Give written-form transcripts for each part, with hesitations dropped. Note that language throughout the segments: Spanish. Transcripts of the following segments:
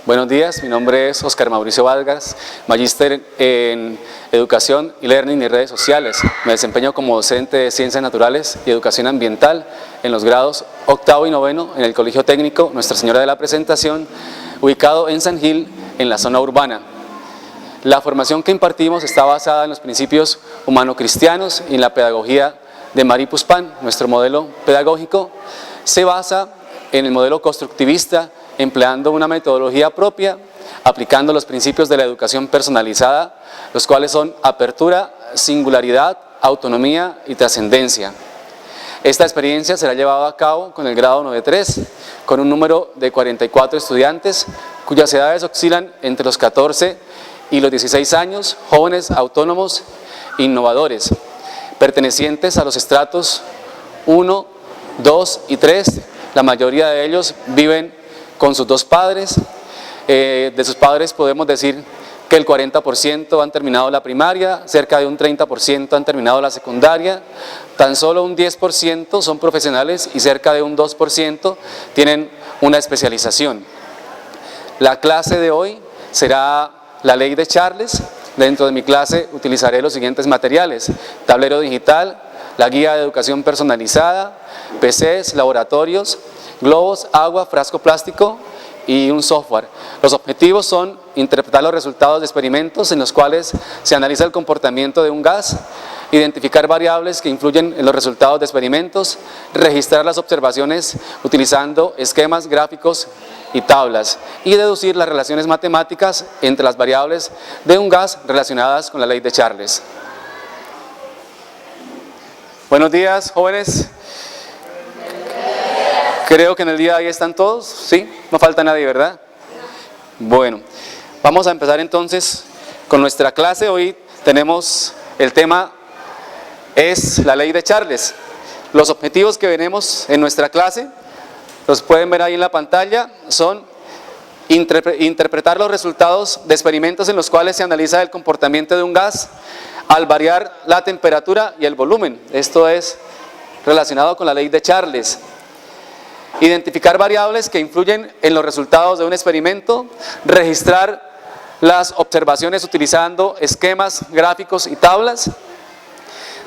Buenos días, mi nombre es Oscar Mauricio Vargas, magíster en Educación y Learning y Redes Sociales. Me desempeño como docente de Ciencias Naturales y Educación Ambiental en los grados 8º y 9º en el Colegio Técnico Nuestra Señora de la Presentación, ubicado en San Gil, en la zona urbana. La formación que impartimos está basada en los principios humano-cristianos y en la pedagogía de Mari Puspán. Nuestro modelo pedagógico se basa en el modelo constructivista, empleando una metodología propia, aplicando los principios de la educación personalizada, los cuales son apertura, singularidad, autonomía y trascendencia. Esta experiencia será llevada a cabo con el grado 9.3, con un número de 44 estudiantes, cuyas edades oscilan entre los 14 y los 16 años, jóvenes autónomos e innovadores, pertenecientes a los estratos 1, 2 y 3. La mayoría de ellos viven con sus dos padres. De sus padres podemos decir que el 40% han terminado la primaria, cerca de un 30% han terminado la secundaria, tan solo un 10% son profesionales y cerca de un 2% tienen una especialización. La clase de hoy será la ley de Charles. Dentro de mi clase utilizaré los siguientes materiales: tablero digital, la guía de educación personalizada, PCs, laboratorios, globos, agua, frasco plástico y un software. Los objetivos son interpretar los resultados de experimentos en los cuales se analiza el comportamiento de un gas, identificar variables que influyen en los resultados de experimentos, registrar las observaciones utilizando esquemas, gráficos y tablas, y deducir las relaciones matemáticas entre las variables de un gas relacionadas con la ley de Charles. Buenos días, jóvenes. Creo que en el día de hoy están todos, ¿sí? No falta nadie, ¿verdad? Bueno, vamos a empezar entonces con nuestra clase. Hoy tenemos el tema, es la ley de Charles. Los objetivos que veremos en nuestra clase, los pueden ver ahí en la pantalla, son interpretar los resultados de experimentos en los cuales se analiza el comportamiento de un gas al variar la temperatura y el volumen. Esto es relacionado con la ley de Charles. Identificar variables que influyen en los resultados de un experimento, registrar las observaciones utilizando esquemas, gráficos y tablas,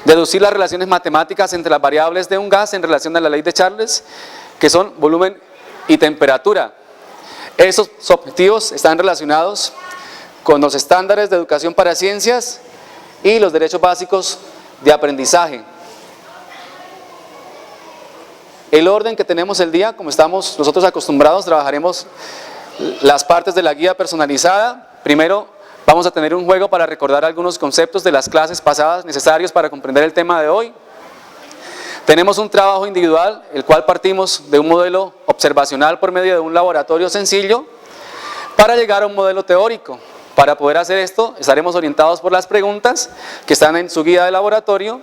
deducir las relaciones matemáticas entre las variables de un gas en relación a la ley de Charles, que son volumen y temperatura. Esos objetivos están relacionados con los estándares de educación para ciencias y los derechos básicos de aprendizaje. El orden que tenemos el día, como estamos nosotros acostumbrados, trabajaremos las partes de la guía personalizada. Primero vamos a tener un juego para recordar algunos conceptos de las clases pasadas necesarios para comprender el tema de hoy. Tenemos un trabajo individual, el cual partimos de un modelo observacional por medio de un laboratorio sencillo para llegar a un modelo teórico. Para poder hacer esto estaremos orientados por las preguntas que están en su guía de laboratorio.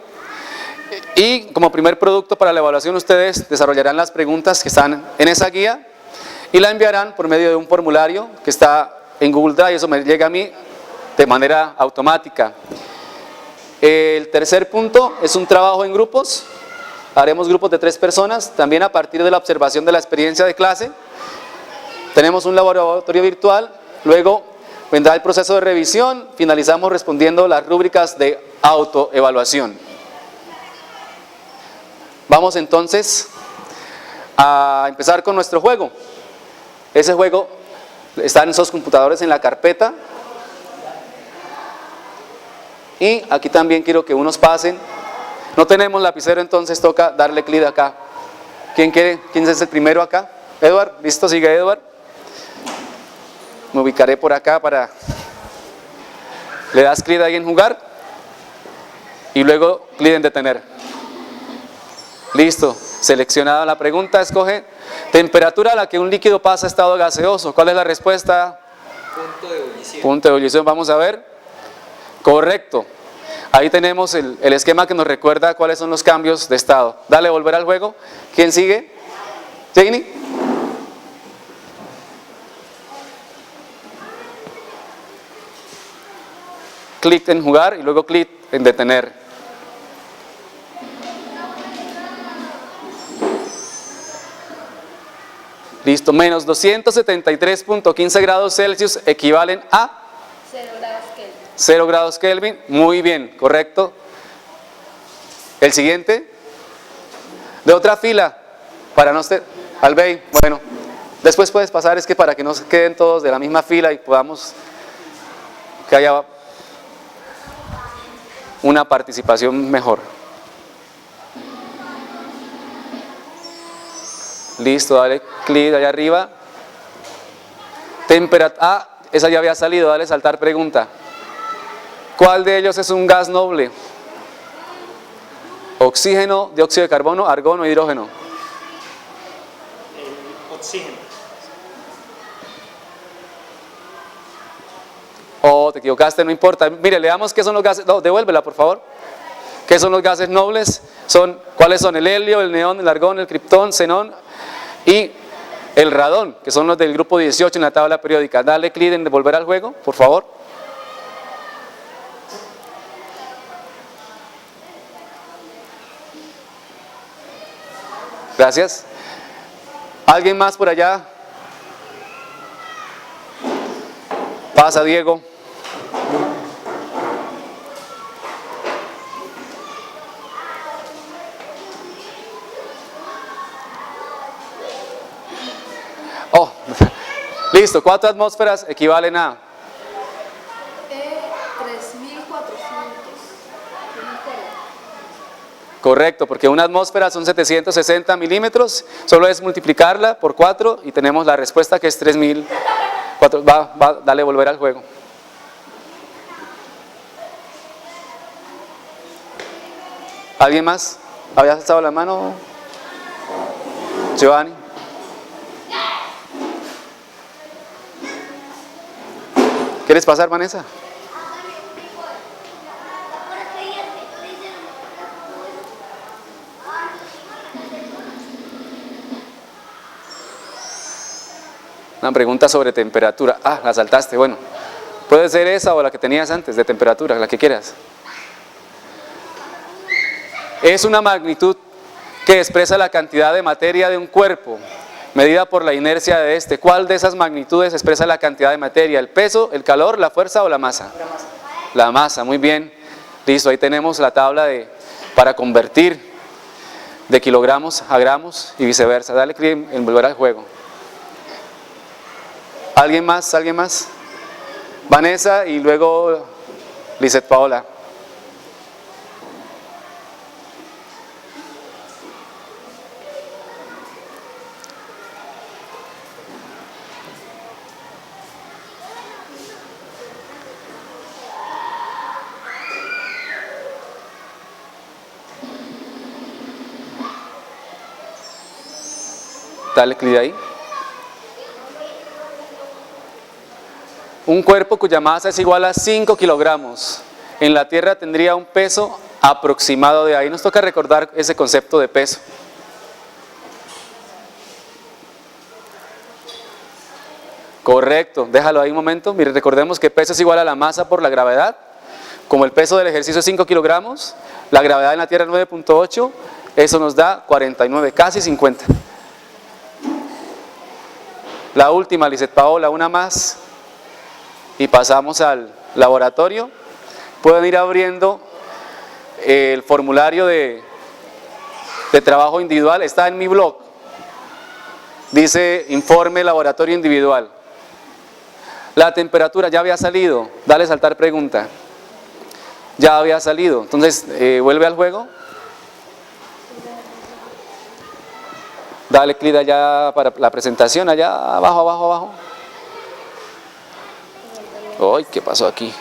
Y como primer producto para la evaluación ustedes desarrollarán las preguntas que están en esa guía y la enviarán por medio de un formulario que está en Google Drive. Eso me llega a mí de manera automática. El tercer punto es un trabajo en grupos. Haremos grupos de 3 personas, también a partir de la observación de la experiencia de clase. Tenemos un laboratorio virtual, luego vendrá el proceso de revisión, finalizamos respondiendo las rúbricas de autoevaluación. Vamos entonces a empezar con nuestro juego. Ese juego está en esos computadores en la carpeta. Y aquí también quiero que unos pasen. No tenemos lapicero, entonces toca darle clic acá. ¿Quién quiere? ¿Quién es el primero acá? Edward, ¿listo? Sigue Edward. Me ubicaré por acá para... Le das clic ahí en jugar y luego clic en detener. Listo, seleccionada la pregunta, escoge temperatura a la que un líquido pasa a estado gaseoso. ¿Cuál es la respuesta? Punto de ebullición. Punto de ebullición, vamos a ver. Correcto. Ahí tenemos el esquema que nos recuerda cuáles son los cambios de estado. Dale, volver al juego. ¿Quién sigue? ¿Janie? Clic en jugar y luego clic en detener. Listo, menos 273.15 grados Celsius equivalen a 0 grados Kelvin. 0 grados Kelvin. Muy bien, correcto. El siguiente. De otra fila, para no ser... Albey, bueno, después puedes pasar, es que para que no se queden todos de la misma fila y podamos... que haya una participación mejor. Listo, dale clic allá arriba. Temperatura, esa ya había salido, dale saltar pregunta. ¿Cuál de ellos es un gas noble? Oxígeno, dióxido de carbono, argón o hidrógeno. Oxígeno. Oh, te equivocaste, no importa. Mire, leamos qué son los gases. No, devuélvela, por favor. ¿Qué son los gases nobles? ¿Cuáles son? El helio, el neón, el argón, el criptón, xenón y el radón, que son los del grupo 18 en la tabla periódica. Dale clic en devolver al juego, por favor. Gracias. ¿Alguien más por allá? Pasa, Diego. Oh, listo. ¿Cuántas atmósferas equivalen a? 3.400. Correcto, porque una atmósfera son 760 milímetros, solo es multiplicarla por 4 y tenemos la respuesta que es 3.000. Dale volver al juego. ¿Alguien más? ¿Habías alzado la mano? Giovanni. ¿Quieres pasar, Vanessa? Una pregunta sobre temperatura. Ah, la saltaste, bueno. Puede ser esa o la que tenías antes, de temperatura, la que quieras. Es una magnitud que expresa la cantidad de materia de un cuerpo, medida por la inercia de este. ¿Cuál de esas magnitudes expresa la cantidad de materia? ¿El peso, el calor, la fuerza o la masa? La masa. La masa, muy bien. Listo, ahí tenemos la tabla para convertir de kilogramos a gramos y viceversa. Dale clic en volver al juego. ¿Alguien más? ¿Alguien más? Vanessa y luego Lizeth Paola. Dale clic ahí. Un cuerpo cuya masa es igual a 5 kilogramos en la Tierra tendría un peso aproximado de ahí. Nos toca recordar ese concepto de peso. Correcto, déjalo ahí un momento. Mire, recordemos que peso es igual a la masa por la gravedad. Como el peso del ejercicio es 5 kilogramos, la gravedad en la Tierra es 9.8, eso nos da 49, casi 50. La última, Lizeth Paola, una más. Y pasamos al laboratorio. Pueden ir abriendo el formulario de trabajo individual. Está en mi blog. Dice informe laboratorio individual. La temperatura ya había salido. Dale saltar pregunta. Ya había salido. Entonces, vuelve al juego. Dale clic allá para la presentación. Allá abajo, abajo, abajo. Ay, ¿qué pasó aquí?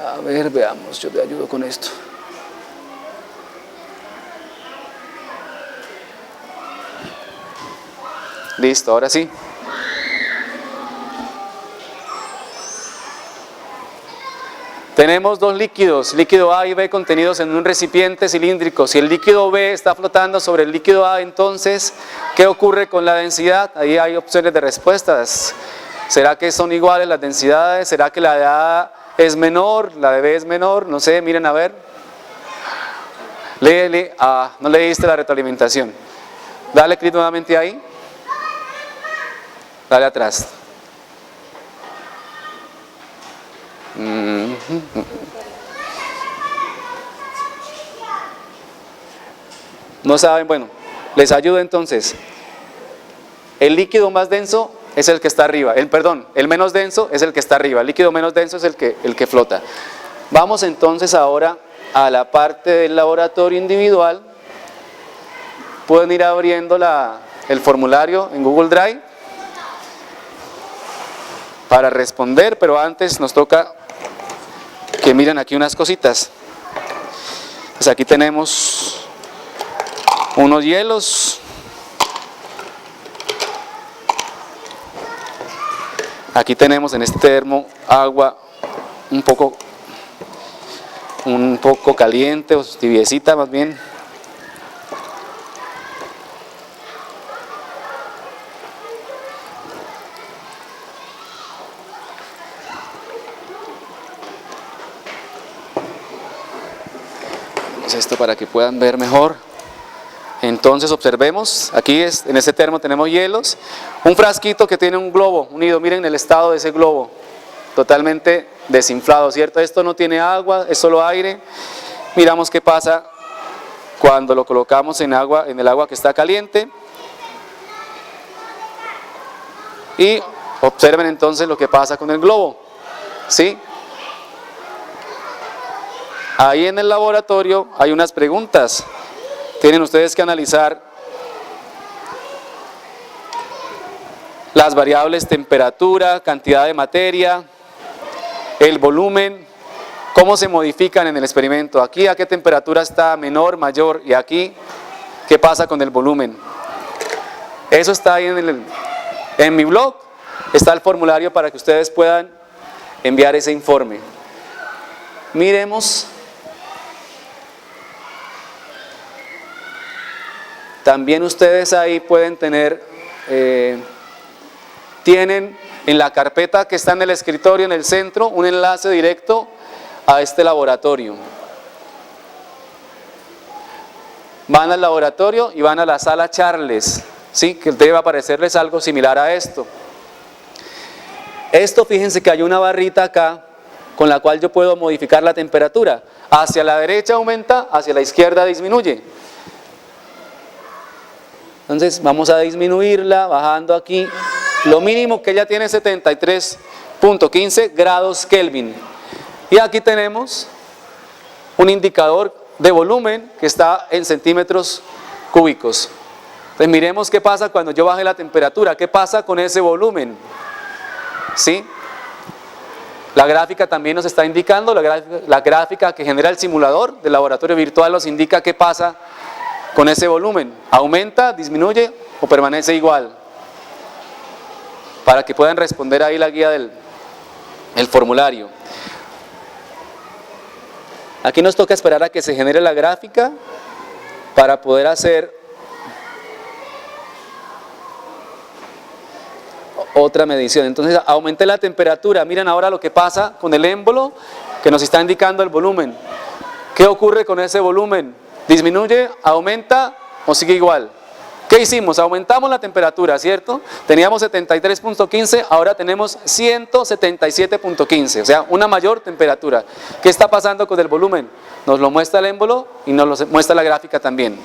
A ver, veamos, yo te ayudo con esto. Listo, ahora sí. Tenemos dos líquidos, líquido A y B contenidos en un recipiente cilíndrico. Si el líquido B está flotando sobre el líquido A, entonces, ¿qué ocurre con la densidad? Ahí hay opciones de respuestas. ¿Será que son iguales las densidades? ¿Será que la de A es menor? ¿La de B es menor? No sé, miren a ver. Léele. Ah, no leíste la retroalimentación. Dale clic nuevamente ahí. Dale atrás. No saben, bueno, les ayudo entonces. El líquido más denso es el que está arriba. El menos denso es el que está arriba. El líquido menos denso es el que flota. Vamos entonces ahora a la parte del laboratorio individual. Pueden ir abriendo el formulario en Google Drive para responder, pero antes nos toca que miren aquí unas cositas. Pues aquí tenemos unos hielos. Aquí tenemos en este termo agua un poco caliente o tibiecita más bien. Esto para que puedan ver mejor. Entonces observemos, aquí en este termo tenemos hielos, un frasquito que tiene un globo unido, miren el estado de ese globo, totalmente desinflado, ¿cierto? Esto no tiene agua, es solo aire. Miramos qué pasa cuando lo colocamos en el agua que está caliente. Y observen entonces lo que pasa con el globo, ¿sí? Ahí en el laboratorio hay unas preguntas. Tienen ustedes que analizar las variables temperatura, cantidad de materia, el volumen, cómo se modifican en el experimento. Aquí a qué temperatura está, menor, mayor, y aquí qué pasa con el volumen. Eso está ahí en mi blog, está el formulario para que ustedes puedan enviar ese informe. Miremos. También ustedes ahí pueden tener, tienen en la carpeta que está en el escritorio en el centro un enlace directo a este laboratorio. Van al laboratorio y van a la sala Charles, ¿sí? Que debe aparecerles algo similar a esto. Esto, fíjense que hay una barrita acá con la cual yo puedo modificar la temperatura. Hacia la derecha aumenta, hacia la izquierda disminuye. Entonces vamos a disminuirla bajando aquí. Lo mínimo que ella tiene es 73.15 grados Kelvin. Y aquí tenemos un indicador de volumen que está en centímetros cúbicos. Entonces miremos qué pasa cuando yo baje la temperatura, qué pasa con ese volumen. ¿Sí? La gráfica también nos está indicando, la gráfica que genera el simulador del laboratorio virtual nos indica qué pasa con ese volumen. ¿Aumenta, disminuye o permanece igual? Para que puedan responder ahí la guía del formulario. Aquí nos toca esperar a que se genere la gráfica para poder hacer otra medición. Entonces aumenté la temperatura. Miren ahora lo que pasa con el émbolo que nos está indicando el volumen. ¿Qué ocurre con ese volumen? ¿Disminuye, aumenta o sigue igual? ¿Qué hicimos? Aumentamos la temperatura, ¿cierto? Teníamos 73.15, ahora tenemos 177.15, o sea, una mayor temperatura. ¿Qué está pasando con el volumen? Nos lo muestra el émbolo y nos lo muestra la gráfica también.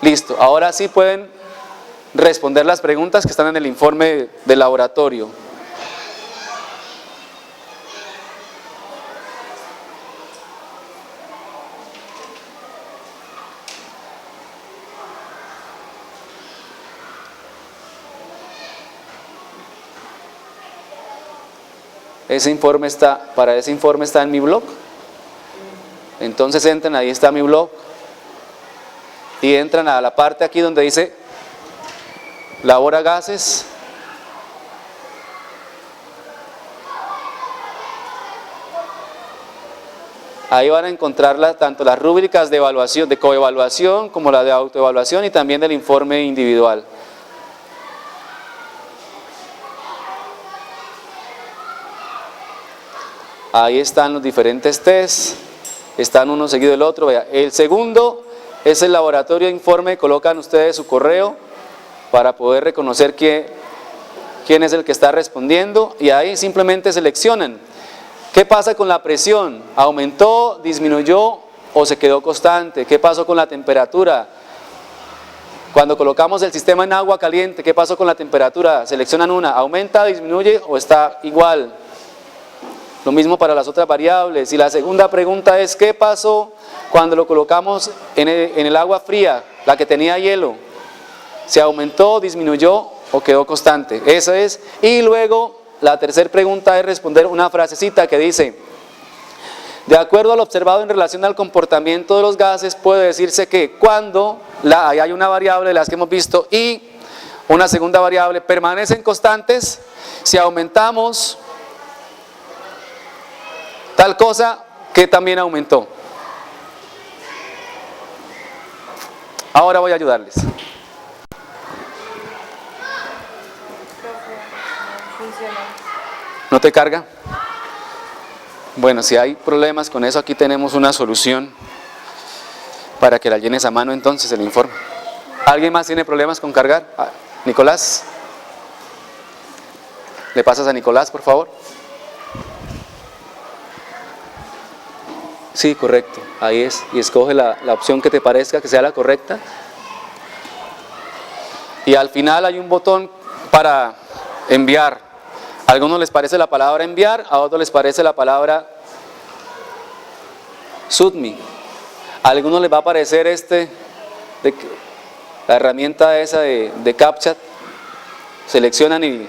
Listo, ahora sí pueden responder las preguntas que están en el informe del laboratorio. Para ese informe está en mi blog. Entonces entran, ahí está mi blog. Y entran a la parte aquí donde dice Labora gases. Ahí van a encontrar tanto las rúbricas de evaluación, de coevaluación, como la de autoevaluación y también del informe individual. Ahí están los diferentes tests. están uno seguido del otro. Vea, el segundo es el laboratorio de informe, colocan ustedes su correo para poder reconocer quién es el que está respondiendo y ahí simplemente seleccionan. ¿Qué pasa con la presión? ¿Aumentó, disminuyó o se quedó constante? ¿Qué pasó con la temperatura? Cuando colocamos el sistema en agua caliente, ¿qué pasó con la temperatura? Seleccionan una, ¿aumenta, disminuye o está igual? Lo mismo para las otras variables. Y la segunda pregunta es, ¿qué pasó cuando lo colocamos en el agua fría, la que tenía hielo? ¿Se aumentó, disminuyó o quedó constante? Eso es. Y luego la tercera pregunta es responder una frasecita que dice: de acuerdo a lo observado en relación al comportamiento de los gases, puede decirse que cuando ahí hay una variable de las que hemos visto y una segunda variable permanecen constantes, si aumentamos tal cosa, que también aumentó. Ahora voy a ayudarles. ¿No te carga? Bueno, si hay problemas con eso, aquí tenemos una solución para que la llenes a mano entonces el informe. ¿Alguien más tiene problemas con cargar? Nicolás. ¿Le pasas a Nicolás, por favor? Sí, correcto, ahí es. Y escoge la opción que te parezca que sea la correcta. Y al final hay un botón para enviar. A algunos les parece la palabra enviar, a otros les parece la palabra submit. A algunos les va a aparecer la herramienta esa de CAPTCHA. Seleccionan y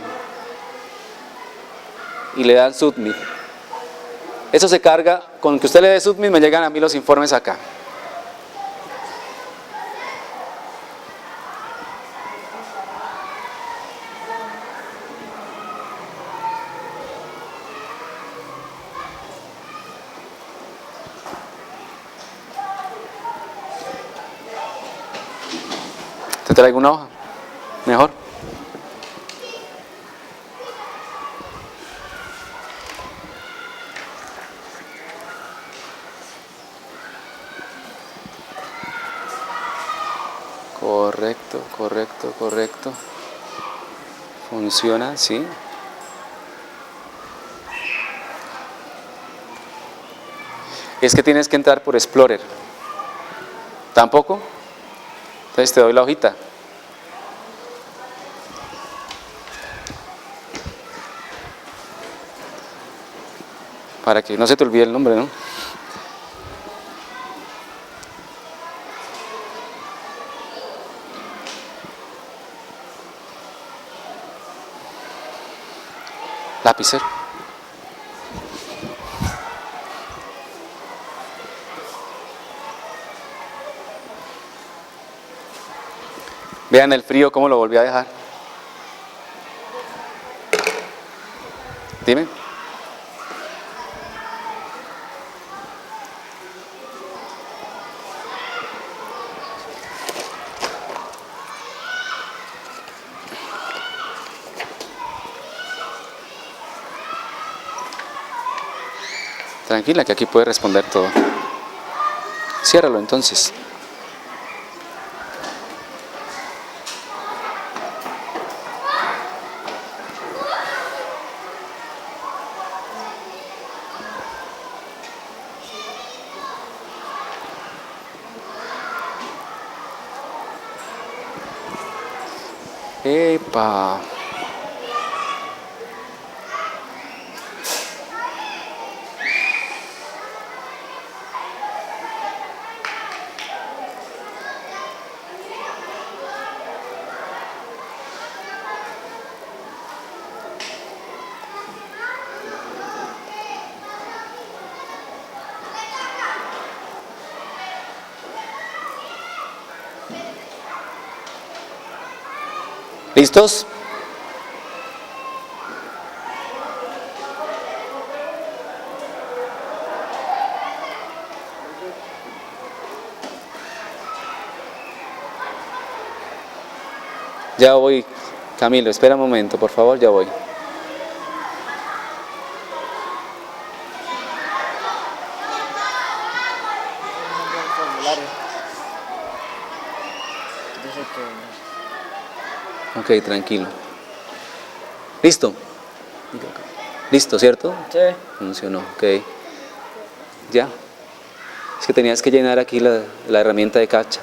le dan submit. Eso se carga, con que usted le dé submit me llegan a mí los informes acá. ¿Te traigo una hoja? Mejor. Correcto, correcto, correcto. Funciona, sí. Es que tienes que entrar por Explorer. ¿Tampoco? Entonces te doy la hojita. Para que no se te olvide el nombre, ¿no? Lapicero. Vean el frío cómo lo volví a dejar. Dime. Tranquila, que aquí puede responder todo. Ciérralo entonces. Epa. ¿Listos? Ya voy, Camilo, espera un momento, por favor, ya voy. Ok, tranquilo. ¿Listo? ¿Listo, cierto? Sí. Funcionó, ok. Ya. Es que tenías que llenar aquí la herramienta de cacha.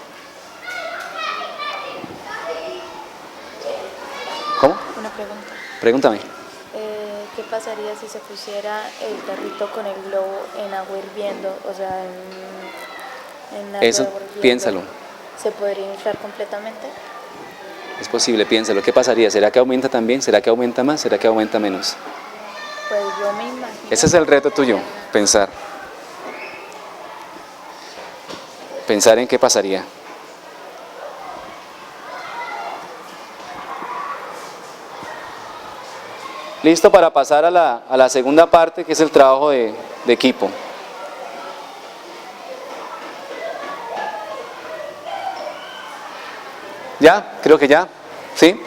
¿Cómo? Una pregunta. Pregúntame. ¿Qué pasaría si se pusiera el carrito con el globo en agua hirviendo? O sea, en agua Eso, hirviendo. piénsalo. ¿Se podría inflar completamente? Es posible, piénsalo. ¿Qué pasaría? ¿Será que aumenta también? ¿Será que aumenta más? ¿Será que aumenta menos? Pues yo me imagino. Ese es el reto tuyo, pensar. Pensar en qué pasaría. Listo para pasar a la segunda parte, que es el trabajo de equipo. ¿Ya? Creo que ya. ¿Sí?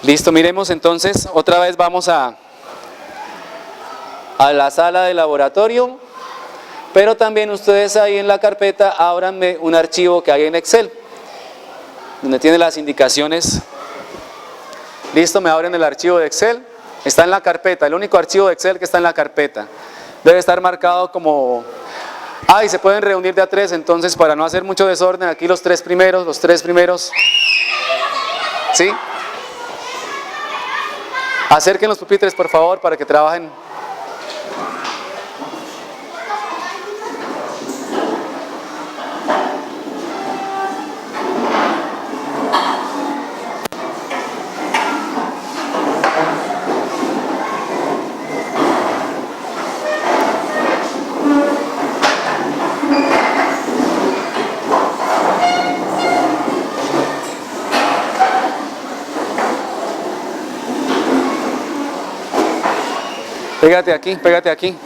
Listo, miremos entonces, otra vez vamos a la sala de laboratorio, pero también ustedes ahí en la carpeta ábranme un archivo que hay en Excel, donde tiene las indicaciones. Listo, me abren el archivo de Excel, está en la carpeta, el único archivo de Excel que está en la carpeta. Debe estar marcado como... y se pueden reunir de a tres, entonces para no hacer mucho desorden, aquí los tres primeros, ¿sí? Acerquen los pupitres por favor para que trabajen. Pégate aquí.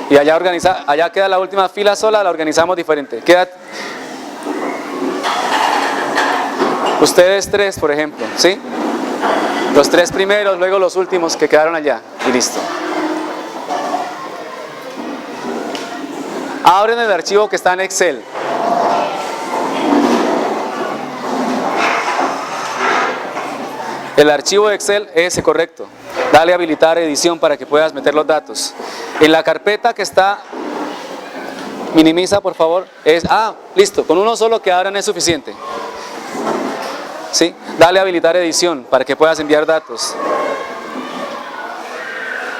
Y allá allá queda la última fila sola, la organizamos diferente. Ustedes tres, por ejemplo, ¿sí? Los tres primeros, luego los últimos que quedaron allá. Y listo. Abren el archivo que está en Excel. El archivo de Excel, ese correcto. Dale a habilitar edición para que puedas meter los datos. En la carpeta que está, minimiza por favor, listo, con uno solo que abran es suficiente. ¿Sí? Dale a habilitar edición para que puedas enviar datos.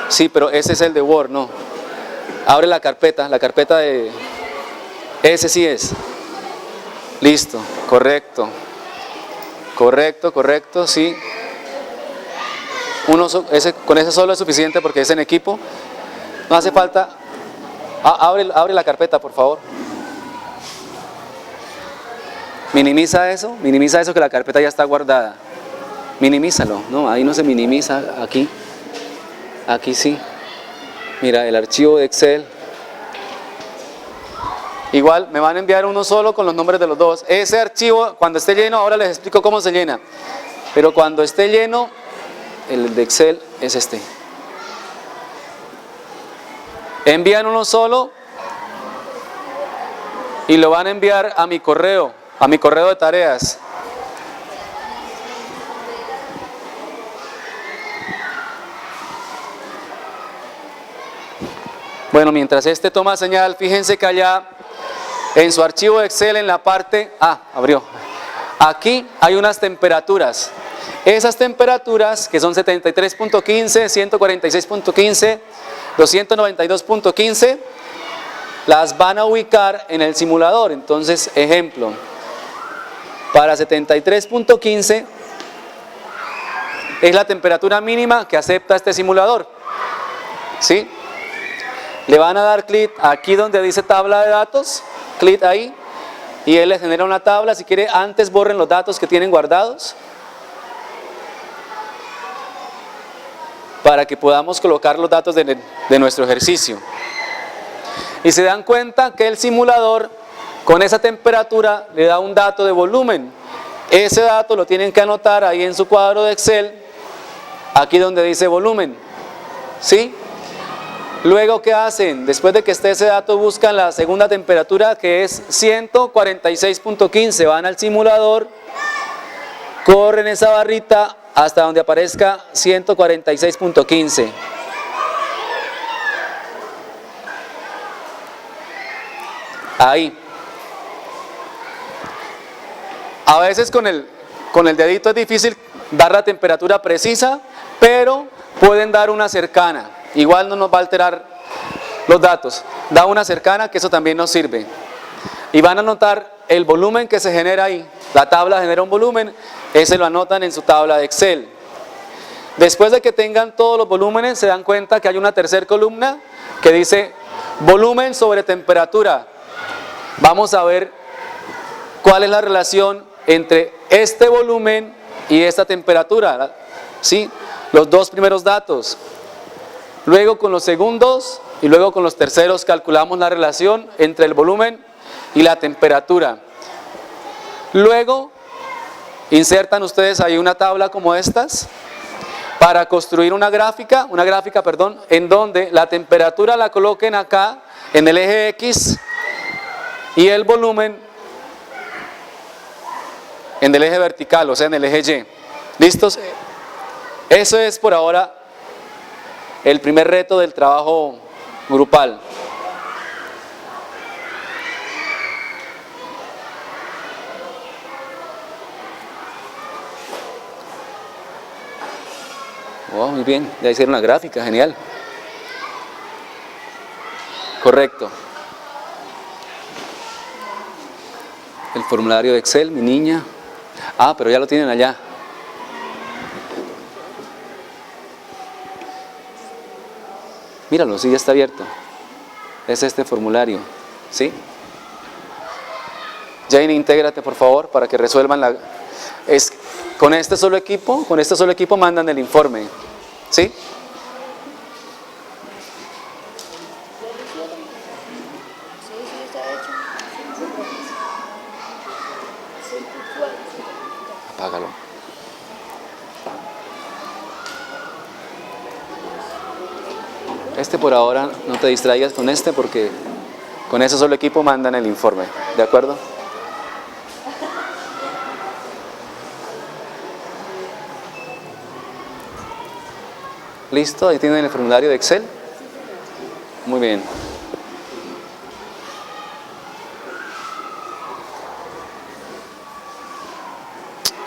Sí, pero ese es el de Word, no. Abre la carpeta de... Ese sí es. Listo, correcto, sí. Con ese solo es suficiente porque es en equipo. No hace falta. Abre la carpeta, por favor. Minimiza eso que la carpeta ya está guardada. Minimízalo, no, ahí no se minimiza, aquí sí. Mira, el archivo de Excel. Igual me van a enviar uno solo con los nombres de los dos. Ese archivo, cuando esté lleno, ahora les explico cómo se llena. Pero cuando esté lleno, el de Excel es este. Envían uno solo y lo van a enviar a mi correo de tareas. Bueno, mientras este toma señal, fíjense que allá en su archivo de Excel en la parte, abrió. Aquí hay unas temperaturas. Esas temperaturas que son 73.15, 146.15, 292.15, las van a ubicar en el simulador. Entonces, ejemplo, para 73.15 es la temperatura mínima que acepta este simulador. ¿Sí? Le van a dar clic aquí donde dice tabla de datos, clic ahí, y él les genera una tabla. Si quiere, antes borren los datos que tienen guardados, para que podamos colocar los datos de nuestro ejercicio. Y se dan cuenta que el simulador con esa temperatura le da un dato de volumen. Ese dato lo tienen que anotar ahí en su cuadro de Excel, aquí donde dice volumen. ¿Sí? Luego, ¿qué hacen? Después de que esté ese dato, buscan la segunda temperatura, que es 146.15. Van al simulador corren esa barrita hasta donde aparezca 146.15. Ahí. A veces con el dedito es difícil dar la temperatura precisa, pero pueden dar una cercana. Igual no nos va a alterar los datos. Da una cercana, que eso también nos sirve. Y van a notar el volumen que se genera ahí. La tabla genera un volumen, ese lo anotan en su tabla de Excel. Después de que tengan todos los volúmenes, se dan cuenta que hay una tercera columna que dice volumen sobre temperatura. Vamos a ver cuál es la relación entre este volumen y esta temperatura, ¿sí? Los dos primeros datos. Luego con los segundos y luego con los terceros calculamos la relación entre el volumen y la temperatura. Luego insertan ustedes ahí una tabla como estas para construir una gráfica, en donde la temperatura la coloquen acá en el eje X y el volumen en el eje vertical, o sea en el eje Y. ¿Listos? Eso es por ahora el primer reto del trabajo grupal. Oh, muy bien, ya hicieron la gráfica, genial. Correcto. El formulario de Excel, mi niña. Ah, pero ya lo tienen allá. Míralo, sí, ya está abierto. Es este formulario, ¿sí? Jane, intégrate por favor para que resuelvan la... con este solo equipo mandan el informe, ¿sí? Apágalo. Este por ahora no te distraigas con este porque con ese solo equipo mandan el informe, ¿de acuerdo? ¿Listo? Ahí tienen el formulario de Excel. Muy bien.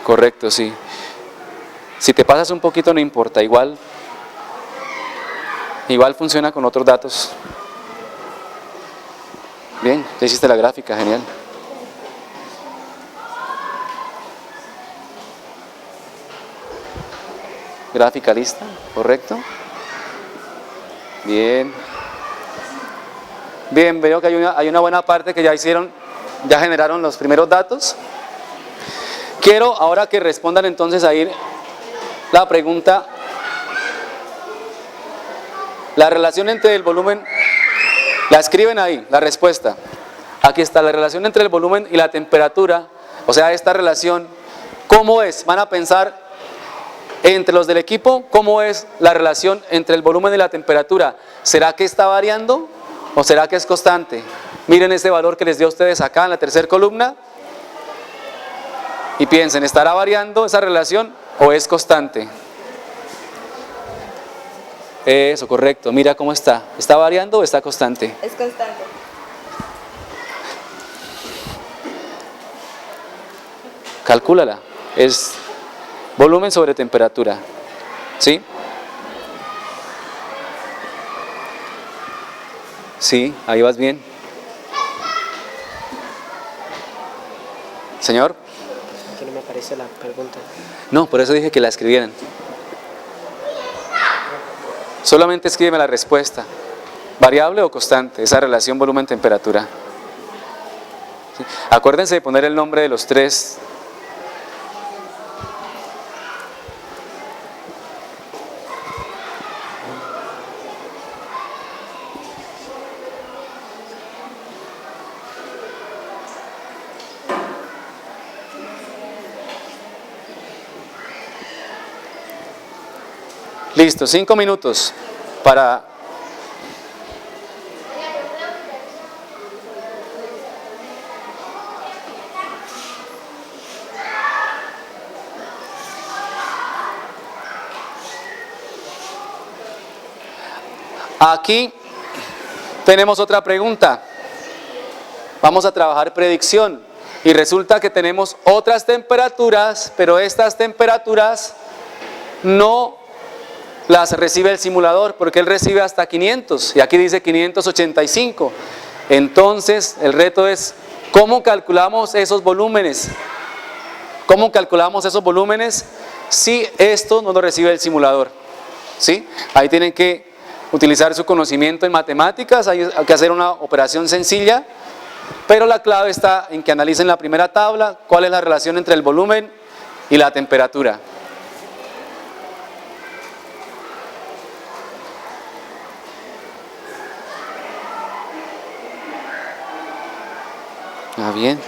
Correcto, sí. Si te pasas un poquito no importa, igual funciona con otros datos. Bien, ya hiciste la gráfica, genial. Gráfica lista, correcto. Bien. Bien, veo que hay una buena parte que ya generaron los primeros datos. Quiero ahora que respondan entonces ahí la pregunta. La relación entre el volumen, la escriben ahí, la respuesta. Aquí está la relación entre el volumen y la temperatura, o sea, esta relación, ¿cómo es? Van a pensar entre los del equipo, ¿cómo es la relación entre el volumen y la temperatura? ¿Será que está variando o será que es constante? Miren ese valor que les dio a ustedes acá en la tercera columna y piensen, ¿estará variando esa relación o es constante? Eso, correcto. Mira cómo está. ¿Está variando o está constante? Es constante. Calcúlala. Es volumen sobre temperatura. ¿Sí? Sí, ahí vas bien. Señor. Aquí no me aparece la pregunta. No, por eso dije que la escribieran. Solamente escríbeme la respuesta. ¿Variable o constante? Esa relación volumen-temperatura. ¿Sí? Acuérdense de poner el nombre de los tres. Listo, 5 minutos para... Aquí tenemos otra pregunta. Vamos a trabajar predicción. Y resulta que tenemos otras temperaturas, pero estas temperaturas no las recibe el simulador, porque él recibe hasta 500, y aquí dice 585. Entonces, el reto es, ¿cómo calculamos esos volúmenes? ¿Cómo calculamos esos volúmenes si esto no lo recibe el simulador? ¿Sí? Ahí tienen que utilizar su conocimiento en matemáticas, hay que hacer una operación sencilla, pero la clave está en que analicen la primera tabla, cuál es la relación entre el volumen y la temperatura. Ah, bien.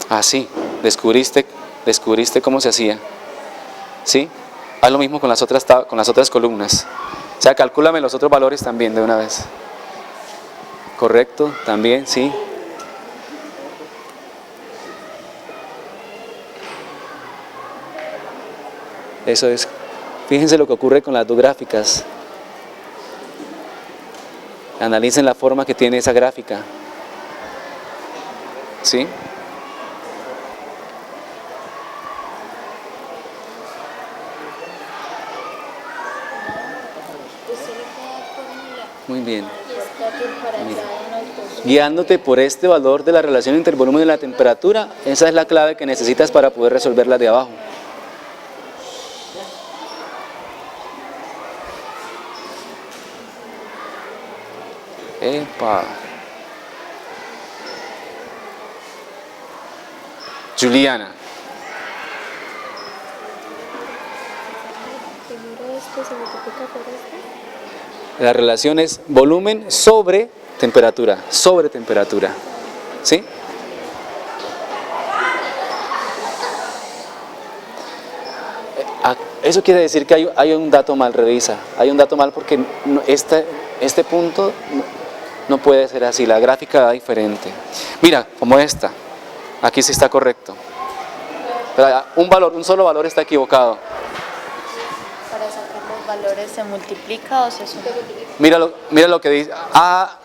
Ah, sí, descubriste cómo se hacía. ¿Sí? Haz lo mismo con las otras columnas. O sea, calcúlame los otros valores también de una vez. Correcto, también, sí. Eso es. Fíjense lo que ocurre con las dos gráficas. Analicen la forma que tiene esa gráfica. ¿Sí? Muy bien. Guiándote por este valor de la relación entre el volumen y la temperatura, esa es la clave que necesitas para poder resolver las de abajo. Epa. Juliana. Primero esto se multiplica por esto. La relación es volumen sobre temperatura, ¿sí? Eso quiere decir que hay un dato mal, revisa. Hay un dato mal porque este punto no puede ser así, la gráfica da diferente. Mira, como esta, aquí sí está correcto. Pero un solo valor está equivocado. Para sacar los valores, ¿se multiplica o se suma? Mira lo que dice. Ah,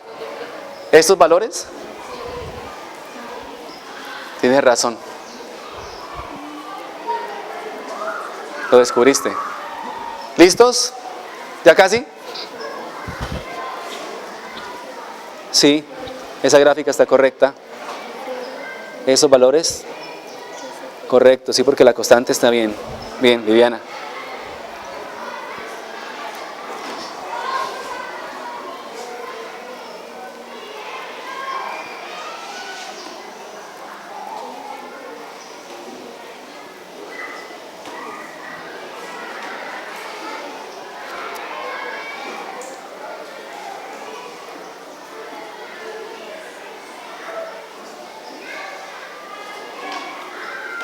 estos valores. Tienes razón. Lo descubriste. ¿Listos? ¿Ya casi? Sí, esa gráfica está correcta. Esos valores. Correcto, sí, porque la constante está bien. Bien, Viviana.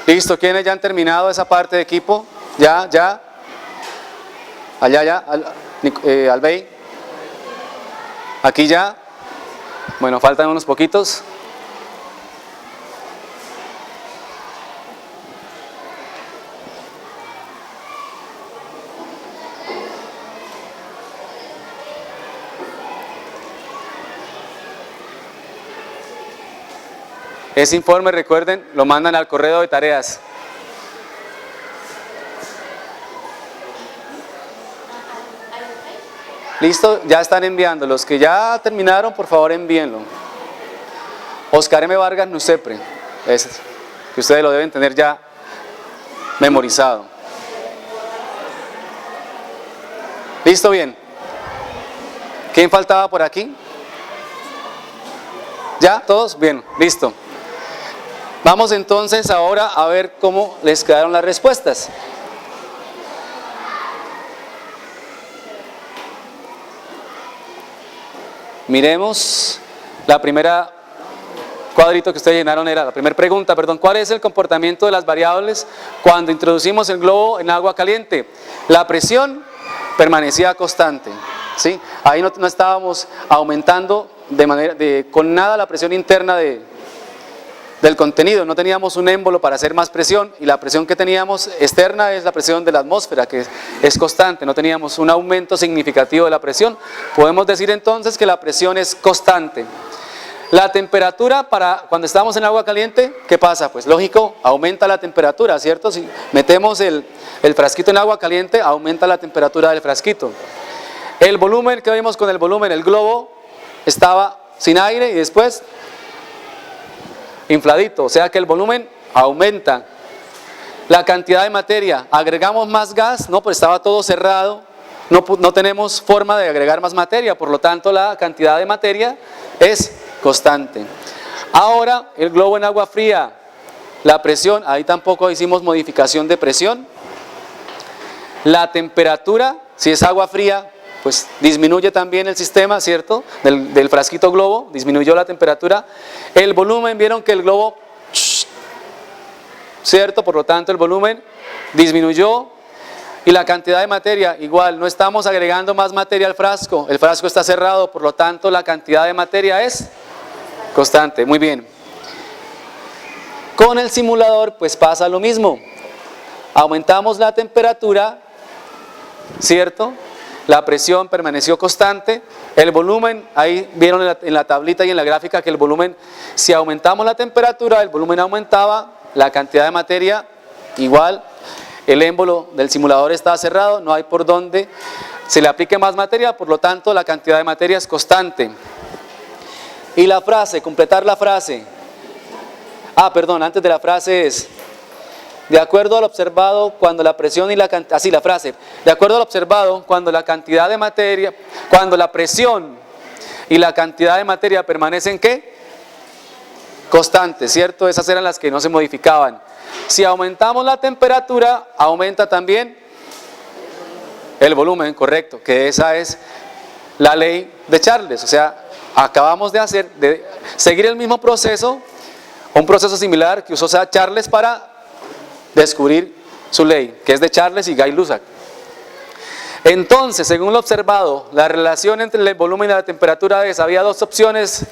Listo, ¿quiénes ya han terminado esa parte de equipo? ¿Ya? Allá, Albey. Aquí ya. Bueno, faltan unos poquitos. Ese informe, recuerden, lo mandan al correo de tareas. Listo, ya están enviando. Los que ya terminaron, por favor envíenlo. Oscar M. Vargas Nusepre, ese, que ustedes lo deben tener ya memorizado. ¿Listo? Bien. ¿Quién faltaba por aquí? ¿Ya? ¿Todos? Bien, listo. Vamos entonces ahora a ver cómo les quedaron las respuestas. Miremos la primera. cuadrito que ustedes llenaron era la primera pregunta, perdón, ¿cuál es el comportamiento de las variables cuando introducimos el globo en agua caliente? La presión permanecía constante, ¿sí? Ahí no estábamos aumentando con nada la presión interna del contenido, no teníamos un émbolo para hacer más presión y la presión que teníamos externa es la presión de la atmósfera, que es constante, no teníamos un aumento significativo de la presión. Podemos decir entonces que la presión es constante. La temperatura cuando estamos en agua caliente, ¿qué pasa? Pues lógico, aumenta la temperatura, ¿cierto? Si metemos el frasquito en agua caliente, aumenta la temperatura del frasquito. El volumen, ¿qué vimos con el volumen? El globo estaba sin aire y después infladito, o sea que el volumen aumenta. La cantidad de materia, agregamos más gas, no, pues estaba todo cerrado, no tenemos forma de agregar más materia, por lo tanto la cantidad de materia es constante. Ahora el globo en agua fría, la presión, ahí tampoco hicimos modificación de presión. La temperatura, si es agua fría, pues disminuye también el sistema, ¿cierto? Del frasquito globo, disminuyó la temperatura. El volumen, vieron que el globo, ¿cierto? Por lo tanto el volumen disminuyó. Y la cantidad de materia, igual, no estamos agregando más materia al frasco. El frasco está cerrado, por lo tanto la cantidad de materia es constante. Muy bien. Con el simulador pues pasa lo mismo. Aumentamos la temperatura, ¿cierto? La presión permaneció constante, el volumen, ahí vieron en la tablita y en la gráfica que el volumen, si aumentamos la temperatura, el volumen aumentaba, la cantidad de materia igual, el émbolo del simulador está cerrado, no hay por dónde se le aplique más materia, por lo tanto la cantidad de materia es constante. Y la frase, completar la frase, antes de la frase es: de acuerdo al observado, cuando la presión y la cantidad, así la frase, de acuerdo al observado, cuando la cantidad de materia, cuando la presión y la cantidad de materia permanecen, ¿qué? Constantes, ¿cierto? Esas eran las que no se modificaban. Si aumentamos la temperatura, aumenta también el volumen, correcto, que esa es la ley de Charles, o sea, acabamos de seguir el mismo proceso, un proceso similar que usó Charles para descubrir su ley, que es de Charles y Gay-Lussac. Entonces, según lo observado, la relación entre el volumen y la temperatura había dos opciones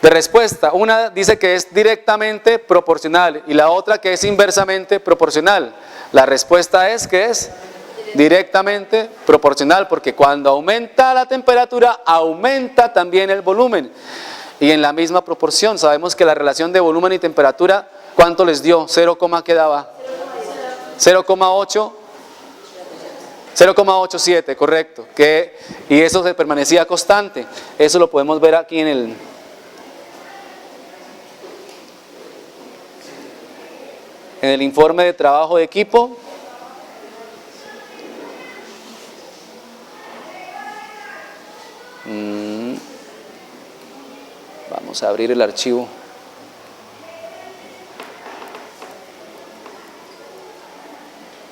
de respuesta. Una dice que es directamente proporcional y la otra que es inversamente proporcional. La respuesta es que es directamente proporcional, porque cuando aumenta la temperatura, aumenta también el volumen. Y en la misma proporción, sabemos que la relación de volumen y temperatura, ¿cuánto les dio? 0, ¿qué daba? 0,87, correcto. Y eso se permanecía constante. Eso lo podemos ver aquí en el informe de trabajo de equipo. Vamos a abrir el archivo.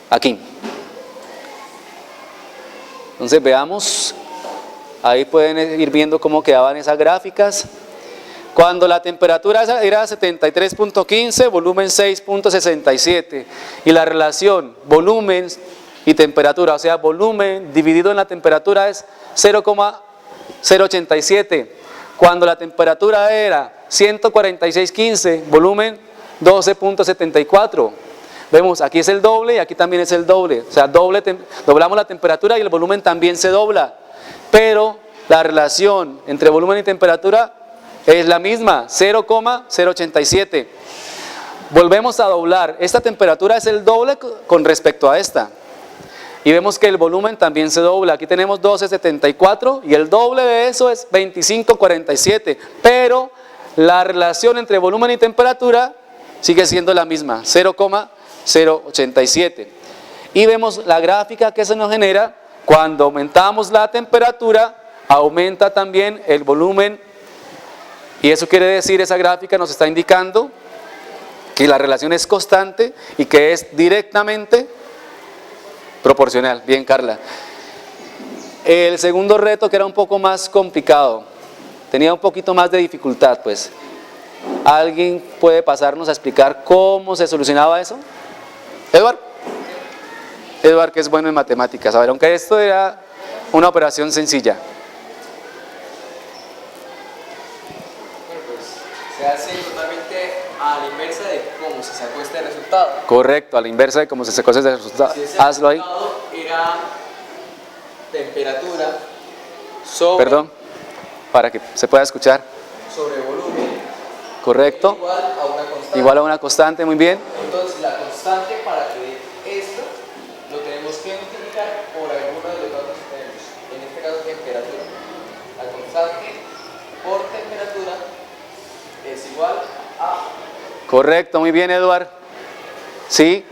Aquí. Entonces veamos, ahí pueden ir viendo cómo quedaban esas gráficas. Cuando la temperatura era 73.15, volumen 6.67 y la relación volumen y temperatura, o sea, volumen dividido en la temperatura es 0,087. Cuando la temperatura era 146.15, volumen 12.74. Vemos, aquí es el doble y aquí también es el doble. O sea, doblamos la temperatura y el volumen también se dobla. Pero la relación entre volumen y temperatura es la misma, 0,087. Volvemos a doblar. Esta temperatura es el doble con respecto a esta. Y vemos que el volumen también se dobla. Aquí tenemos 12,74 y el doble de eso es 25,47. Pero la relación entre volumen y temperatura sigue siendo la misma, 0,087. Y vemos la gráfica que se nos genera. Cuando aumentamos la temperatura, aumenta también el volumen. Y eso quiere decir, esa gráfica nos está indicando que la relación es constante y que es directamente proporcional. Bien, Carla. El segundo reto, que era un poco más complicado, tenía un poquito más de dificultad, pues. ¿Alguien puede pasarnos a explicar cómo se solucionaba eso? Eduard. Eduard, que es bueno en matemáticas. A ver, aunque esto era una operación sencilla. Bueno, pues se hace totalmente a la inversa de cómo se sacó este resultado. Correcto, a la inversa de cómo se sacó ese resultado. Si ese Hazlo ahí. resultado era temperatura sobre, Perdón, para que se pueda escuchar. sobre volumen Correcto. igual a una constante. Igual a una constante, muy bien. Entonces la constante para que dé esto lo tenemos que multiplicar por alguno de los datos que tenemos. En este caso temperatura. La constante por temperatura es igual a... Correcto, muy bien, Eduard. Sí,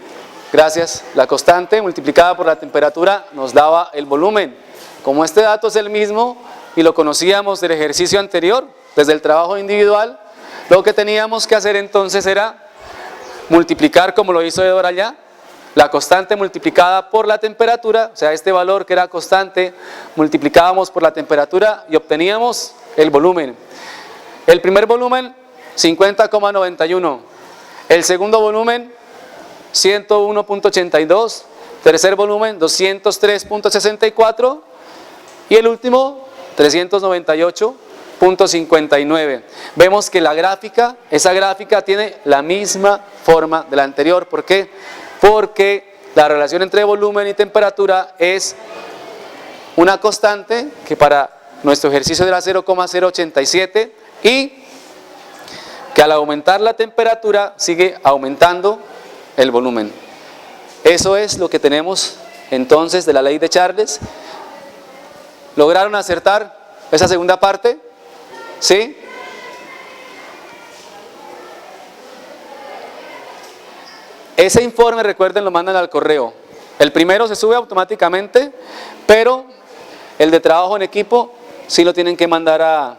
gracias. La constante multiplicada por la temperatura nos daba el volumen. Como este dato es el mismo y lo conocíamos del ejercicio anterior, desde el trabajo individual, lo que teníamos que hacer entonces era multiplicar, como lo hizo Eduard allá, la constante multiplicada por la temperatura, o sea, este valor que era constante, multiplicábamos por la temperatura y obteníamos el volumen. El primer volumen, 50,91. El segundo volumen, 101,82. Tercer volumen, 203,64. Y el último, 398,59. Vemos que la gráfica, esa gráfica tiene la misma forma de la anterior. ¿Por qué? Porque la relación entre volumen y temperatura es una constante que para nuestro ejercicio era 0,087 y que al aumentar la temperatura sigue aumentando el volumen. Eso es lo que tenemos entonces de la ley de Charles. ¿Lograron acertar esa segunda parte? ¿Sí? Ese informe, recuerden, lo mandan al correo. El primero se sube automáticamente, pero el de trabajo en equipo sí lo tienen que mandar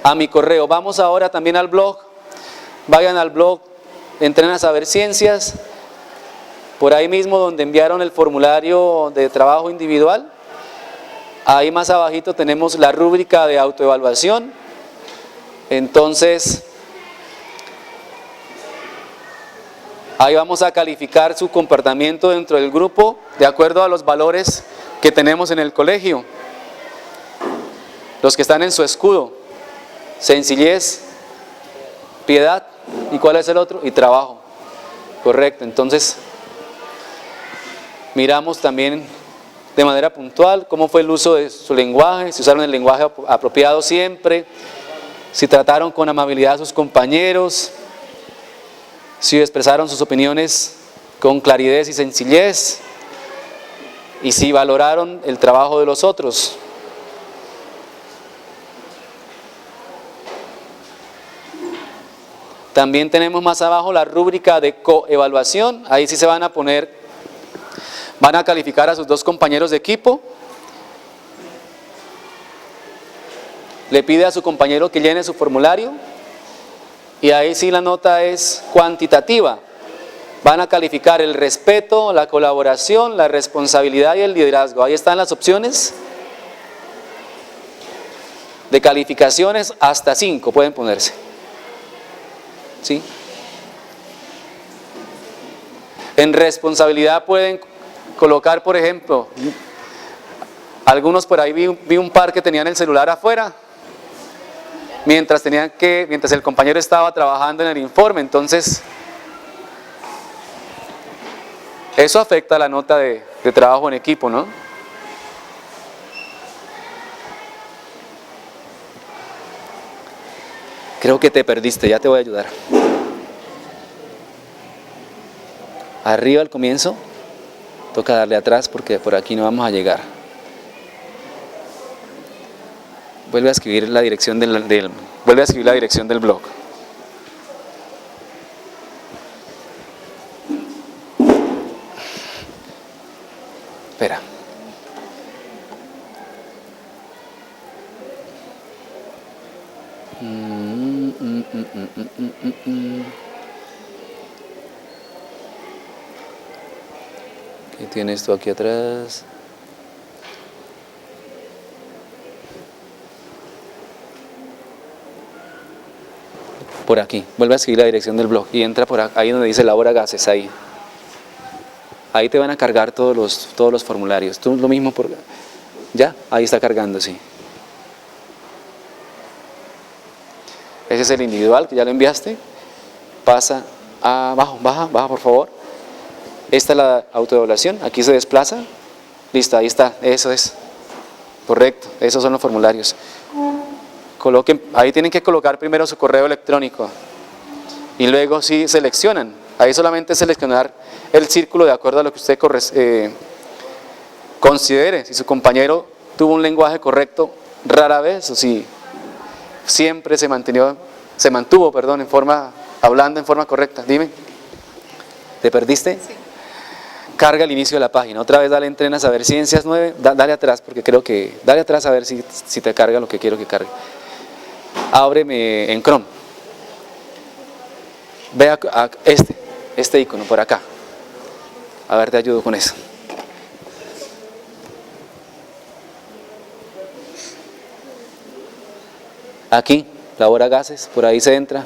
a mi correo. Vamos ahora también al blog. Vayan al blog, entren a Saber Ciencias, por ahí mismo donde enviaron el formulario de trabajo individual. Ahí más abajito tenemos la rúbrica de autoevaluación. Entonces, ahí vamos a calificar su comportamiento dentro del grupo de acuerdo a los valores que tenemos en el colegio. Los que están en su escudo: sencillez, piedad, ¿y cuál es el otro? Y trabajo. Correcto, entonces miramos también de manera puntual cómo fue el uso de su lenguaje, si usaron el lenguaje apropiado siempre, si trataron con amabilidad a sus compañeros, si expresaron sus opiniones con claridad y sencillez, y si valoraron el trabajo de los otros. También tenemos más abajo la rúbrica de coevaluación. Ahí sí se van a calificar a sus dos compañeros de equipo. Le pide a su compañero que llene su formulario y ahí sí la nota es cuantitativa. Van a calificar el respeto, la colaboración, la responsabilidad y el liderazgo. Ahí están las opciones de calificaciones, hasta 5 pueden ponerse. ¿Sí? En responsabilidad pueden colocar, por ejemplo, algunos por ahí vi un par que tenían el celular afuera mientras el compañero estaba trabajando en el informe. Entonces eso afecta la nota de trabajo en equipo, ¿no? Creo que te perdiste, ya te voy a ayudar. Arriba al comienzo, toca darle atrás porque por aquí no vamos a llegar. Vuelve a escribir la dirección del blog. Espera. ¿Qué tiene esto aquí atrás? por aquí, vuelve a escribir la dirección del blog y entra por ahí donde dice elabora gases, ahí. Ahí te van a cargar todos los formularios. Tú lo mismo por... ¿Ya? Ahí está cargando, sí. Ese es el individual que ya lo enviaste. Pasa abajo, baja por favor. Esta es la autoevaluación, aquí se desplaza. Listo, ahí está, eso es. Correcto, esos son los formularios. Coloquen, ahí tienen que colocar primero su correo electrónico. Y luego sí seleccionan. Ahí solamente seleccionar el círculo de acuerdo a lo que usted considere. Si su compañero tuvo un lenguaje correcto, rara vez, o si siempre se mantuvo, hablando en forma correcta. Dime, ¿te perdiste? Sí. Carga el inicio de la página. Otra vez dale entrenas a ver Ciencias 9, dale atrás porque creo que, dale atrás a ver si te carga lo que quiero que cargue. Ábreme en Chrome. Ve a este icono por acá. A ver, te ayudo con eso. Aquí, elabora gases, por ahí se entra.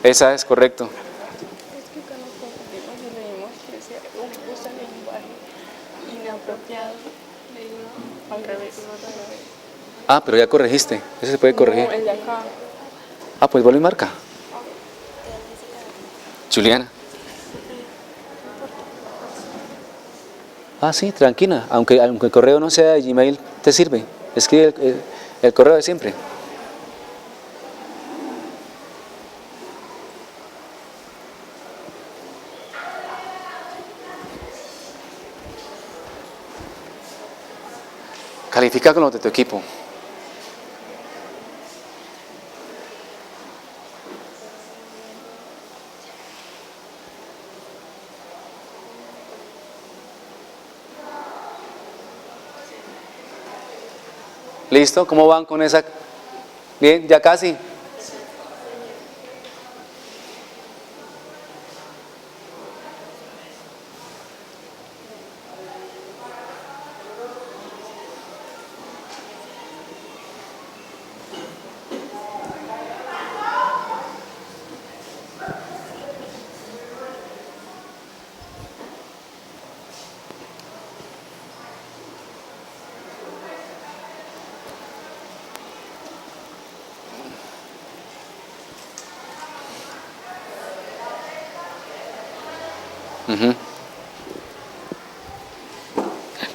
Esa es, correcto. Es que cuando confundimos y leímos que decía usa lenguaje inapropiado, leímos al revés. Ah, pero ya corregiste, ese se puede corregir. No, el de acá. Ah, pues vuelve y marca. Juliana. Ah, sí, tranquila, aunque el correo no sea de Gmail, te sirve. Escribe el correo de siempre. Califica con los de tu equipo. ¿Listo? ¿Cómo van con esa? Bien, ya casi.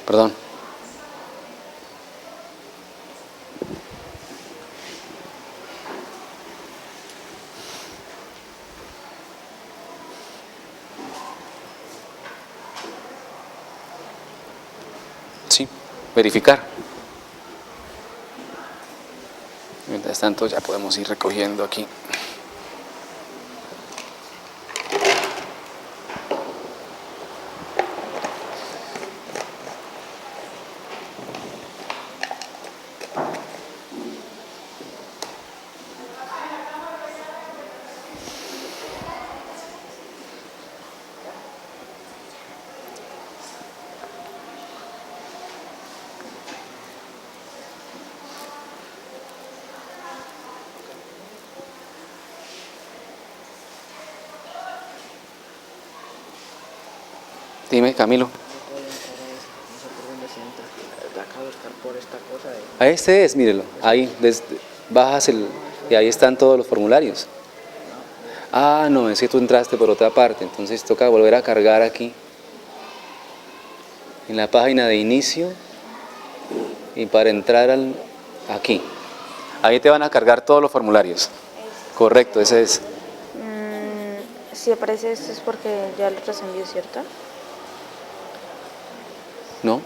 Perdón. Sí, verificar. Mientras tanto ya podemos ir recogiendo aquí. Dime, Camilo. No sé por dónde se entra. Acabo de estar por esta cosa. A este es, mírelo. Ahí, bajas y ahí están todos los formularios. Ah, no, es que tú entraste por otra parte, entonces toca volver a cargar aquí. En la página de inicio y para entrar aquí. Ahí te van a cargar todos los formularios. Correcto, ese es. Si aparece esto es porque ya lo envió, ¿cierto? ¿No?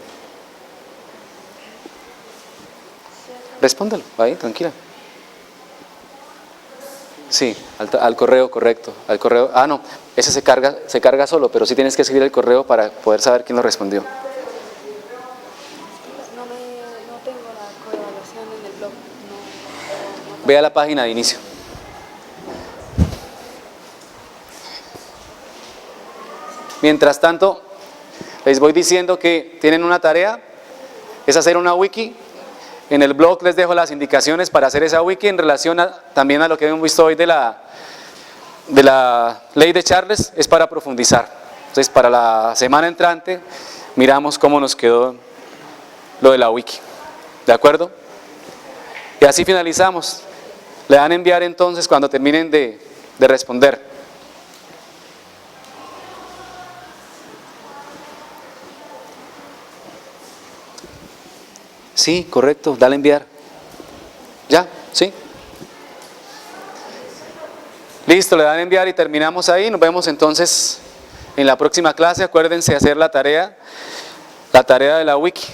Respóndelo, ahí, tranquila. Sí, al correo, correcto. Al correo, no, ese se carga solo, pero sí tienes que escribir el correo para poder saber quién lo respondió. No tengo la coevaluación en el blog. Ve a la página de inicio. Mientras tanto, les voy diciendo que tienen una tarea, es hacer una wiki En el blog les dejo las indicaciones para hacer esa wiki en relación también a lo que hemos visto hoy de la ley de Charles, es para profundizar. Entonces, para la semana entrante miramos cómo nos quedó lo de la wiki. ¿De acuerdo? Y así finalizamos. Le dan a enviar entonces cuando terminen de responder. Sí, correcto, dale a enviar. ¿Ya? ¿Sí? Listo, le dan a enviar y terminamos ahí. Nos vemos entonces en la próxima clase. Acuérdense de hacer la tarea de la wiki.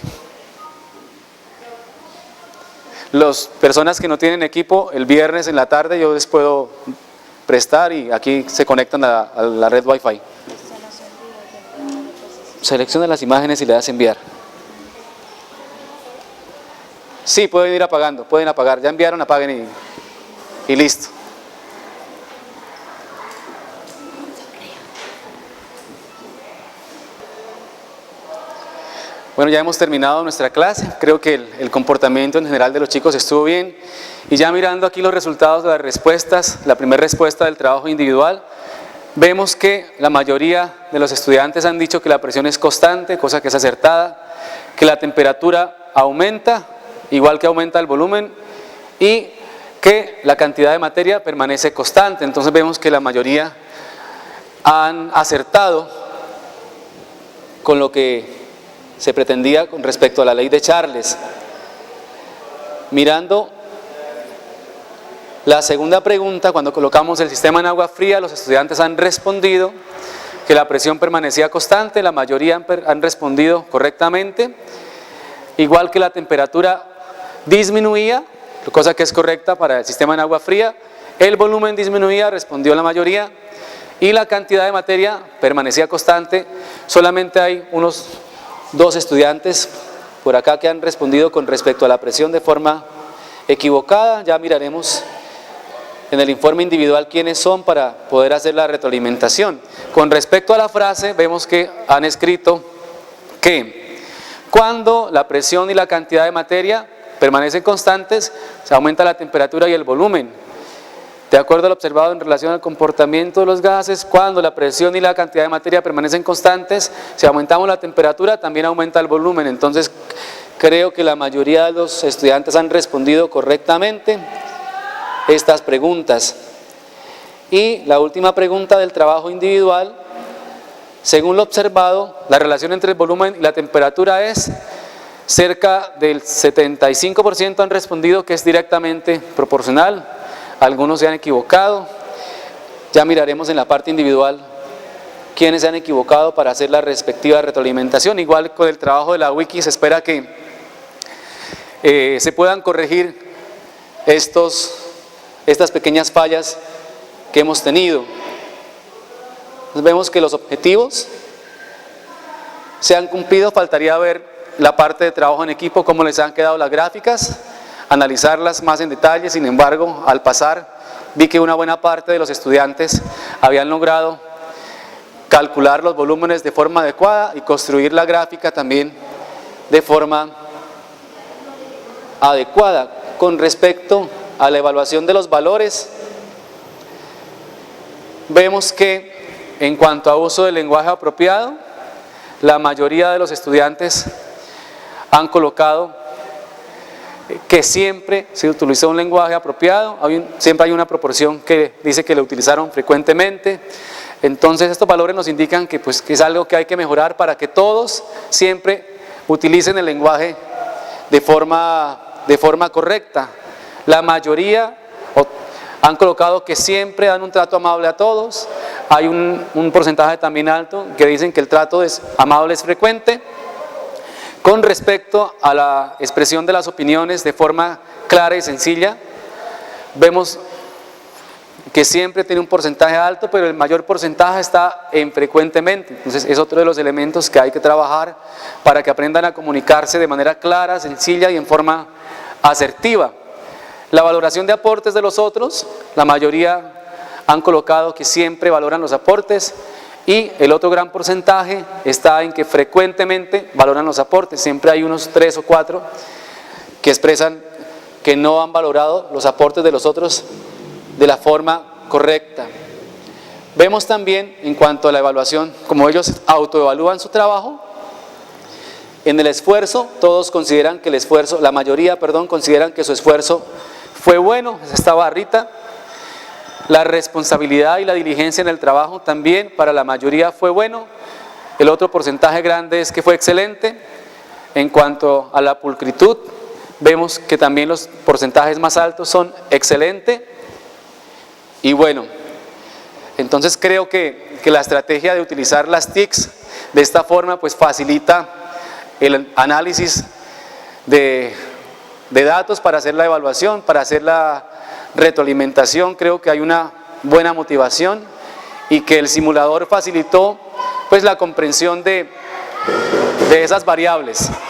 Las personas que no tienen equipo, el viernes en la tarde yo les puedo prestar y aquí se conectan a la red Wi-Fi. Selecciona las imágenes y le das a enviar. Sí, pueden ir apagando, pueden apagar. Ya enviaron, apaguen y listo. Bueno, ya hemos terminado nuestra clase. Creo que el comportamiento en general de los chicos estuvo bien. Y ya mirando aquí los resultados de las respuestas, la primera respuesta del trabajo individual, vemos que la mayoría de los estudiantes han dicho que la presión es constante, cosa que es acertada, que la temperatura aumenta, igual que aumenta el volumen, y que la cantidad de materia permanece constante. Entonces vemos que la mayoría han acertado con lo que se pretendía con respecto a la ley de Charles. Mirando la segunda pregunta, cuando colocamos el sistema en agua fría, los estudiantes han respondido que la presión permanecía constante, la mayoría han respondido correctamente, igual que la temperatura disminuía, cosa que es correcta para el sistema en agua fría, el volumen disminuía, respondió la mayoría, y la cantidad de materia permanecía constante. Solamente hay unos 2 estudiantes por acá que han respondido con respecto a la presión de forma equivocada. Ya miraremos en el informe individual quiénes son para poder hacer la retroalimentación. Con respecto a la frase, vemos que han escrito que cuando la presión y la cantidad de materia permanecen constantes, se aumenta la temperatura y el volumen. De acuerdo a lo observado en relación al comportamiento de los gases, cuando la presión y la cantidad de materia permanecen constantes, si aumentamos la temperatura, también aumenta el volumen. Entonces, creo que la mayoría de los estudiantes han respondido correctamente estas preguntas. Y la última pregunta del trabajo individual, según lo observado, la relación entre el volumen y la temperatura es cerca del 75% han respondido que es directamente proporcional. Algunos se han equivocado. Ya miraremos en la parte individual quiénes se han equivocado para hacer la respectiva retroalimentación. Igual con el trabajo de la wiki se espera que se puedan corregir estas pequeñas fallas que hemos tenido. Entonces vemos que los objetivos se han cumplido. Faltaría ver la parte de trabajo en equipo, cómo les han quedado las gráficas, analizarlas más en detalle. Sin embargo, al pasar vi que una buena parte de los estudiantes habían logrado calcular los volúmenes de forma adecuada y construir la gráfica también de forma adecuada. Con respecto a la evaluación de los valores, vemos que en cuanto a uso del lenguaje apropiado, la mayoría de los estudiantes han colocado que siempre se utilizó un lenguaje apropiado. Siempre hay una proporción que dice que lo utilizaron frecuentemente. Entonces estos valores nos indican que es algo que hay que mejorar para que todos siempre utilicen el lenguaje de forma correcta. La mayoría han colocado que siempre dan un trato amable a todos. Hay un porcentaje también alto que dicen que el trato amable es frecuente. Con respecto a la expresión de las opiniones de forma clara y sencilla, vemos que siempre tiene un porcentaje alto, pero el mayor porcentaje está en frecuentemente. Entonces es otro de los elementos que hay que trabajar para que aprendan a comunicarse de manera clara, sencilla y en forma asertiva. La valoración de aportes de los otros, la mayoría han colocado que siempre valoran los aportes, y el otro gran porcentaje está en que frecuentemente valoran los aportes. Siempre hay unos 3 o 4 que expresan que no han valorado los aportes de los otros de la forma correcta. Vemos también, en cuanto a la evaluación, como ellos autoevalúan su trabajo, en el esfuerzo, todos consideran que el esfuerzo, la mayoría, consideran que su esfuerzo fue bueno, esta barrita. La responsabilidad y la diligencia en el trabajo también para la mayoría fue bueno. El otro porcentaje grande es que fue excelente. En cuanto a la pulcritud, vemos que también los porcentajes más altos son excelente y bueno. Entonces creo que la estrategia de utilizar las TICs de esta forma pues facilita el análisis de datos para hacer la evaluación, para hacer la retroalimentación. Creo que hay una buena motivación y que el simulador facilitó pues la comprensión de esas variables.